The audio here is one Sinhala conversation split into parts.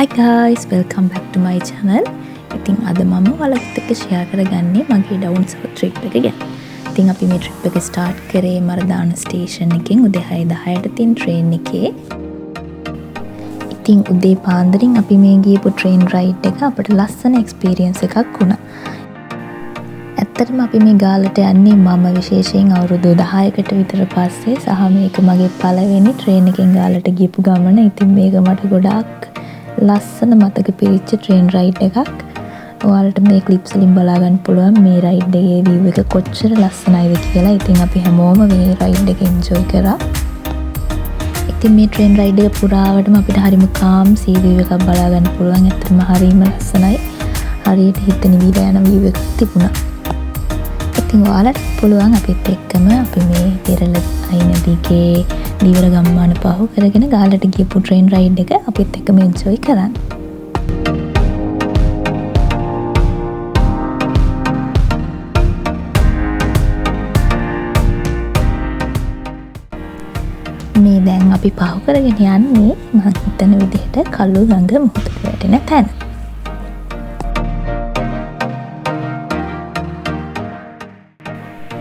Hi guys, welcome back to my channel. ඉතින් අද මම ඔයාලත් එක්ක share කරගන්නේ මගේ down south trip එක ගැන. ඉතින් අපි මේ trip එක start කරේ මරදාන station එකෙන් උදේ 6:10ට තියෙන train එකේ. ඉතින් උදේ පාන්දරින් අපි මේ ගියපු train ride එක අපිට ලස්සන experience එකක් වුණා. ඇත්තටම අපි මේ ගාලට යන්නේ මම විශේෂයෙන් අවුරුදු 10කට විතර පස්සේ සහ මේක මගේ පළවෙනි train එකෙන් ගාලට ගියපු ගමන. ඉතින් මේක මට ගොඩාක් ලස්සන මතක පිරිච්ච train ride එකක්. ඔයාලට මේ clips වලින් බලා ගන්න පුළුවන් මේ ride එකේ view එක කොච්චර ලස්සනයිද කියලා. ඉතින් අපි හැමෝම මේ ride එක enjoy කරා. ඉතින් මේ train ride එක පුරාවටම අපිට හරිම calm sea view එකක් බලා ගන්න පුළුවන්. ඇත්තටම හරිම ලස්සනයි. හරියට හිත නිවිලා යන view එකක් තිබුණා. ඉතින් ඔයාලට පුළුවන් අපිත් එක්කම අපි මේ පෙරළ අයින දිගේ දීවර ගම්මාන පහු කරගෙන ගාලට ගියපු train ride එක අපිත් එක්කම enjoy කරන්න. මේ දැන් අපි පහු කරගෙන යන්නේ මම හිතන විදිහට කළු ගඟ මුහුදට වැටෙන තැන.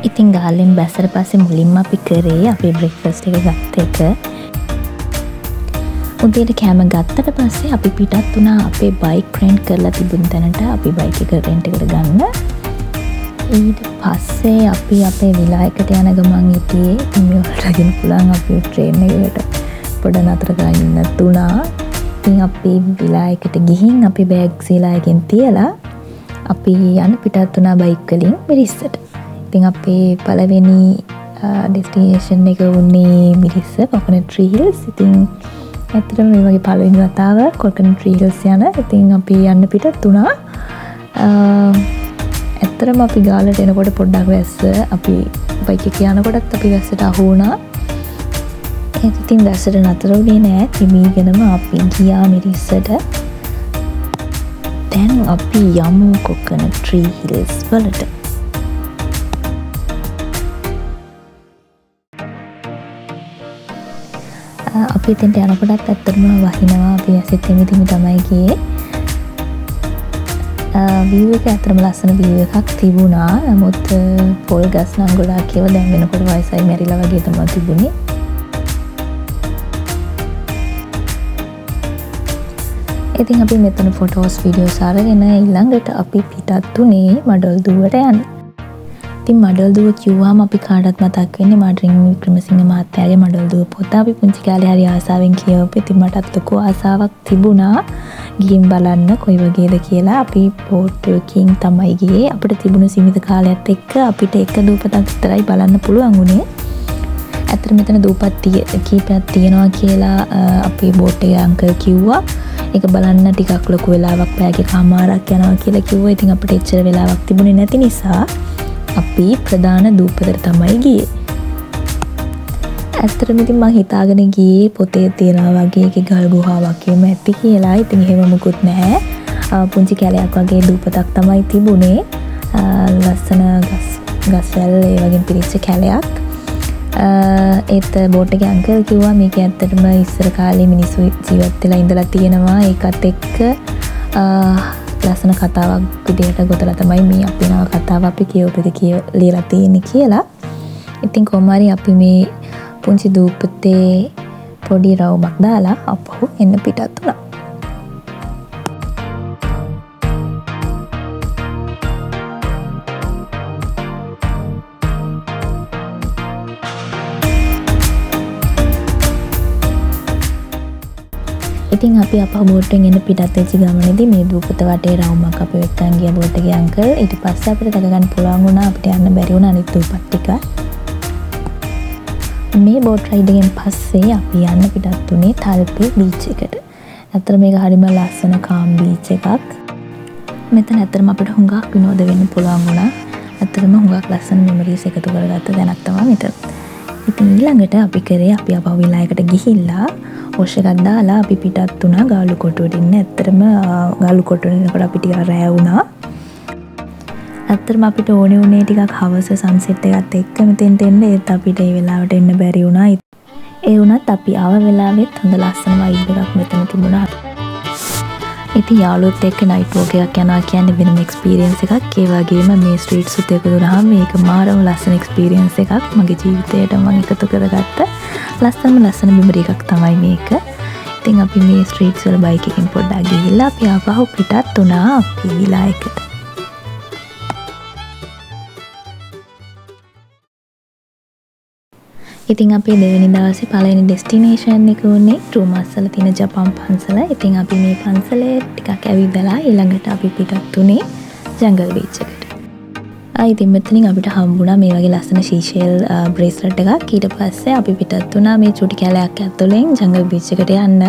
ඉතින් ගාලෙන් බැසට පස්සේ මුලින්ම අපි කරේ අපේ බ්‍රෙක්ෆාස්ට් එක ගත්ත එක. උදේට කෑම ගත්තට පස්සේ අපි පිටත් වුණා අපේ බයික් රෙන්ට් කරලා තිබුණ තැනට අපි බයික් එක රෙන්ට් එකට ගන්න. ඊට පස්සේ අපි අපේ විලා එකට යන ගමන් හිටියේ. ඉතින් මේ වලටගෙන පුළුවන් අපි ට්‍රේන් එකකට පොඩ නතර කරගෙන ඉන්න තුණා. ඉතින් අපි විලා එකට ගිහින් අපි බෑග්ස් විලා එකෙන් තියලා අපි යන පිටත් වුණා බයික් වලින් මිරිස්සට. ඉතින් අපේ පළවෙනි ඩෙස්ටිනේෂන් එක වුණේ මිරිස්ස කොකනට් ට්‍රී හිල්ස්. ඉතින් ඇත්තටම මේ වගේ පළවෙනි වතාව කොකනට් ට්‍රී හිල්ස් යන. ඉතින් අපි යන්න පිටත් වුණා. ඇත්තටම අපි ගාලට එනකොට පොඩ්ඩක් වැස්ස අපි බයික් එක යනකොටත් අපි වැස්සට අහු වුණා. ඉතින් වැස්සට නතර වුණේ නෑ. හිමීගෙනම අපි ගියා මිරිස්සට. දැන් අපි යමු කොකනට් ට්‍රී හිල්ස් වලට. අපි එතෙන්ට යනකොටත් ඇත්තටම වහිනවා. අපි ඇසෙත් හිමි තමයි ගියේ. view එක ඇත්තටම ලස්සන view එකක් තිබුණා. නමුත් පොල් ගස් නම් ගොඩාක් ඒවා දැන් වෙනකොට වයසයි මැරිලා වගේ තමයි තිබුණේ. ඉතින් අපි මෙතන ෆොටෝස් වීඩියෝස් අරගෙන ඊළඟට අපි පිටත් උනේ මඩොල් දුවට යන්න. ඉතින් මඩොල් දුව කිව්වම අපි කාටවත් මතක් වෙන්නේ මාඩ්‍රින් වික්‍රමසිංහ මහත්තයාගේ මඩොල් දුව පොත. අපි පුංචි කාලේ හරි ආසාවෙන් කියවපු. ඉතින් මටත් ලොකු ආසාවක් තිබුණා ගිහින් බලන්න කොයි වගේද කියලා. අපි බෝට් එකකින් තමයි ගියේ. අපිට තිබුණු සීමිත කාලයත් එක්ක අපිට එක දූපතක් විතරයි බලන්න පුළුවන් වුණේ. ඇත්තට මෙතන දූපත් කීපයක් තියෙනවා කියලා අපේ බෝට් එකේ අංකල් කිව්වා. ඒක බලන්න ටිකක් ලොකු වෙලාවක් පැයකමාරක් යනවා කියලා කිව්වා. ඉතින් අපිට එච්චර වෙලාවක් තිබුණේ නැති නිසා අපි ප්‍රධාන දූපතට තමයි ගියේ. ඇත්තටම ඉතින් මම හිතාගෙන ගියේ පොතේ තියනවා වගේ ඒකේ ගල් ගුහාවක් එහෙම ඇති කියලා. ඉතින් එහෙම මුකුත් නැහැ. පුංචි කැලයක් වගේ දූපතක් තමයි තිබුණේ. ලස්සන ගස්වැල් ඒ වගේ පිරිච්ච කැලයක්. ඒත් බෝට් එකේ අංකල් කිව්වා මේක ඇත්තටම ඉස්සර කාලේ මිනිස්සු ජීවත් වෙලා ඉඳලා තියෙනවා. ඒකත් එක්ක ලස්සන කතාවක් විදිහට ගොතලා තමයි මේ අපේ නව කතාව අපි කියවපෙද ලියලා තියෙන්නේ කියලා. ඉතින් කොහොම හරි අපි මේ පුංචි දූපතේ පොඩි රවුමක් දාලා අපහු එන්න පිටත් වුණා. ඉතින් අපි අපහ බෝට්ටෙන් එන්න පිටත් වෙච්ච ගමනේදී මේ දූපත වටේ රවුමක් අපි එක්කන් ගියා බෝට් එකේ අංකල්. ඊට පස්සේ අපිට දැක ගන්න පුළුවන් වුණා අපිට යන්න බැරි වුණා අනිත් දූපත් ටික. මේ බෝට් රයිඩ් එකෙන් පස්සේ අපි යන්න පිටත් උනේ තල්පේ බීච් එකට. ඇත්තට මේක හරිම ලස්සන කාම් බීච් එකක්. මෙතන ඇත්තටම අපිට හුඟක් විනෝද වෙන්න පුළුවන් වුණා. ඇත්තටම හුඟක් ලස්සන මෙමරිස් එකතු කරගත්ත දැනක් තමයි මෙතන. ඉතින් ඊළඟට අපි කරේ අපි අපව විලායකට ගිහිල්ලා ඔෂ එකක් දාලා අපි පිටත් වුණා ගාලු කොටුවට ඉන්න. ඇත්තටම ගාලු කොටුවට එනකොට අපි ටිකක් රෑ වුණා. ඇත්තටම අපිට ඕනේ උනේ ටිකක් හවස සන්සෙට් එකත් එක්ක මෙතෙන්ට එන්න. ඒත් අපිට ඒ වෙලාවට එන්න බැරි වුණා. ඒ වුණත් අපි ආව වෙලාවෙත් හොඳ ලස්සන වයිබ් එකක් මෙතන තිබුණා. ඉතින් යාළුවොත් එක්ක නයිට් වෝක් එකක් යනවා කියන්නේ වෙනම එක්ස්පීරියන්ස් එකක්. ඒ වගේම මේ ස්ට්‍රීට්ස් උත් එකතුනහම මේක මාරම ලස්සන එක්ස්පීරියන්ස් එකක්. මගේ ජීවිතේට මම එකතු කරගත්ත ලස්සන මෙමරි එකක් තමයි මේක. ඉතින් අපි මේ ස්ට්‍රීට්ස් වල බයික් එකකින් පොඩ්ඩක් ගිහිල්ලා අපි ආපහු පිටත් වුණා අපේ විලා එකට. ඉතින් අපි දෙවෙනි දවසේ පළවෙනි ඩෙස්ටිනේෂන් එක උනේ රූමස්සල තියෙන ජපන් පන්සල. ඉතින් අපි මේ පන්සලේ ටිකක් ඇවිදලා ඊළඟට අපි පිටත් උනේ ජංගල් බීච් එකට. ඉතින් මෙතනින් අපිට හම්බුණා මේ වගේ ලස්සන ශීෂෙල් බ්‍රේස්ලට් එකක්. ඊට පස්සේ අපි පිටත් වුණා මේ චුටි කැලයක් ඇතුලෙන් ජංගල් බීච් එකට යන්න.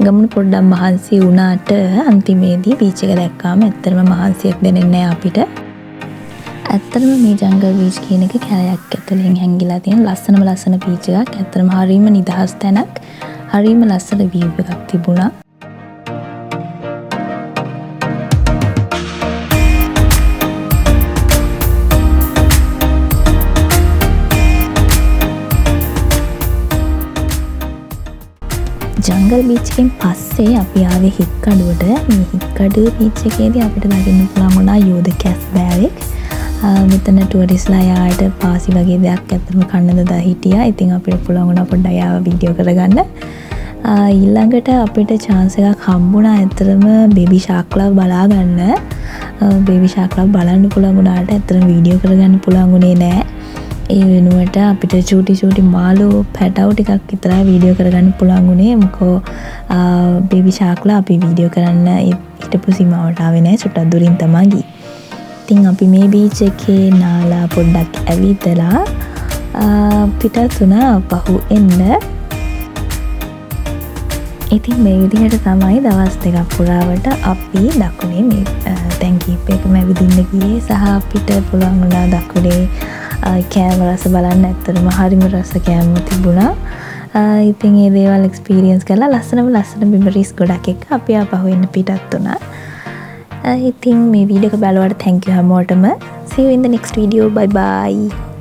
ගමන පොඩ්ඩක් මහන්සි වුණාට අන්තිමේදී බීච් එක දැක්කාම ඇත්තටම මහන්සියක් දැනෙන්නේ නැහැ අපිට. ඇත්තටම මේ ජංගල් බීච් කියන එක කැලයක් ඇතුලෙන් හැංගිලා තියෙන ලස්සන බීච් එකක්. ඇත්තටම හරියම නිදහස් තැනක්. හරියම ලස්සන view එකක් තිබුණා. ජංගල් බීච් එකෙන් පස්සේ අපි ආවේ හික්කඩුවට. මේ හික්කඩුව බීච් එකේදී අපිට දකින්න පුළුවන් වුණා යෝධ කැස්බෑවෙක්. මෙතන ටුවරිස්ලා යාට පාසි වගේ දෙයක් ඇත්තටම කන්නද දා හිටියා. ඉතින් අපිට පුළුවන් වුණා පොඩ්ඩක් යාව වීඩියෝ කරගන්න. ඊළඟට අපිට chance එකක් හම්බුණා ඇත්තටම බේබි ෂාක් ලව් බලා ගන්න. බේබි ෂාක් ලව් බලන්න පුළුවන් වුණාට ඇත්තටම වීඩියෝ කරගන්න පුළුවන් වුණේ නෑ. ඒ වෙනුවට අපිට චූටි මාළු පැටව් ටිකක් විතරයි වීඩියෝ කරගන්න පුළුවන් වුණේ. මොකෝ බේබි ෂාක් ලා අපි වීඩියෝ කරන්න හිටපු සීමාවට ආවේ නෑ. සුට්ටක් දුරින් තමයි ගියේ. ඉතින් අපි මේ බීච් එකේ නාලා පොඩ්ඩක් ඇවිදලා පිටත් වුණා පහු එන්න. ඉතින් මේ විදිහට තමයි දවස් දෙකක් පුරාවට අපි දකුණේ මේ ටැංකිප් එකම ඇවිදින්න ගියේ. සහ අපිට පුළුවන් වුණා දකුණේ කෑම රස බලන්න. ඇත්තටම හරිම රස කෑම තිබුණා. ඉතින් ඒ දේවල් එක්ස්පීරියන්ස් කරලා ලස්සන මෙමරිස් ගොඩක් එක්ක අපි ආපහු එන්න පිටත් වුණා. ඉතින් මේ වීඩියෝ එක බලුවාට thank you හැමෝටම. See you in the next video. Bye bye.